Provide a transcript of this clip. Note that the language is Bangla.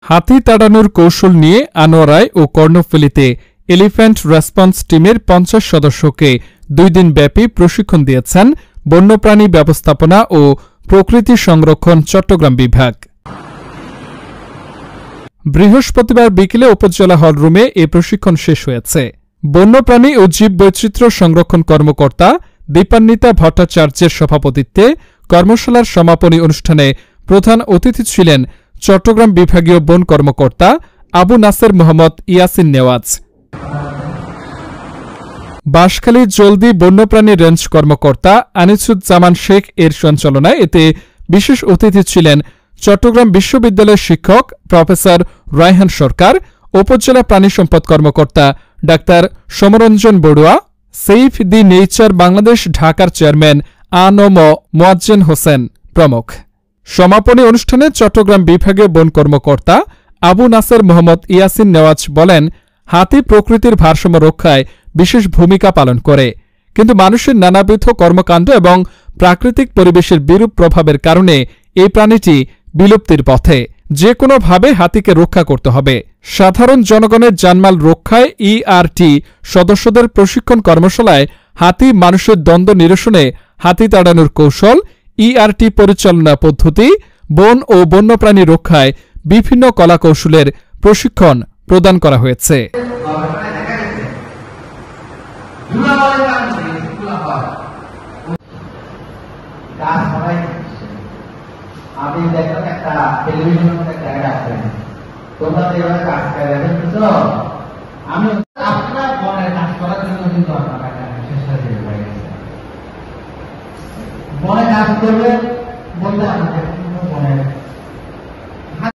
হাতি তাড়ানোর কৌশল নিয়ে আনোয়ারায় ও কর্ণফুলীতে এলিফ্যান্ট রেসপন্স টিমের ৫০ সদস্যকে ২ দিনব্যাপী প্রশিক্ষণ দিয়েছেন বন্যপ্রাণী ব্যবস্থাপনা ও প্রকৃতি সংরক্ষণ চট্টগ্রাম বিভাগ। বৃহস্পতিবার বিকেলে উপজেলা হলরুমে এ প্রশিক্ষণ শেষ হয়েছে। বন্যপ্রাণী ও জীববৈচিত্র্য সংরক্ষণ কর্মকর্তা দীপান্বিতা ভট্টাচার্যের সভাপতিত্বে কর্মশালার সমাপনী অনুষ্ঠানে প্রধান অতিথি ছিলেন চট্টগ্রাম বিভাগীয় বন কর্মকর্তা আবু নাসের মোহাম্মদ ইয়াসিন নেওয়াজ। বাঁশখালী জলদি বন্যপ্রাণী রেঞ্জ কর্মকর্তা আনিসুজ্জামান শেখ এর সঞ্চালনায় এতে বিশেষ অতিথি ছিলেন চট্টগ্রাম বিশ্ববিদ্যালয়ের শিক্ষক প্রফেসর রায়হান সরকার, উপজেলা প্রাণী সম্পদ কর্মকর্তা doctor Samaranjan Barua, save the nature Bangladesh ঢাকার চেয়ারম্যান আ.ন.ম মোয়াজ্জেম হোসেন প্রমুখ। সমাপনী অনুষ্ঠানে চট্টগ্রাম বিভাগীয় বন কর্মকর্তা আবু নাসের মোহাম্মদ ইয়াসিন নেওয়াজ বলেন, হাতি প্রকৃতির ভারসাম্য রক্ষায় বিশেষ ভূমিকা পালন করে, কিন্তু মানুষের নানাবিধ কর্মকাণ্ড এবং প্রাকৃতিক পরিবেশের বিরূপ প্রভাবের কারণে এই প্রাণীটি বিলুপ্তির পথে। যে কোনোভাবে হাতিকে রক্ষা করতে হবে। সাধারণ জনগণের জানমাল রক্ষায় ইআরটি সদস্যদের প্রশিক্ষণ কর্মশালায় হাতি মানুষের দ্বন্দ্ব নিরসনে হাতি তাড়ানোর কৌশল, ইআরটি পরিচালনা পদ্ধতি, বন ও বন্যপ্রাণী রক্ষায় বিভিন্ন কলাকৌশলের প্রশিক্ষণ প্রদান করা হয়েছে। আমি দেখলাম একটা টেলিভিশনের একটা অ্যাড আছে, তোমরা তো এভাবে কাজ করে দেখেছ। আমি আপনার বনের কাজ করার জন্য কিন্তু আপনার চেষ্টা দিয়ে হয়ে গেছে। বনে কাজ করবে বলতে আমাদের বনের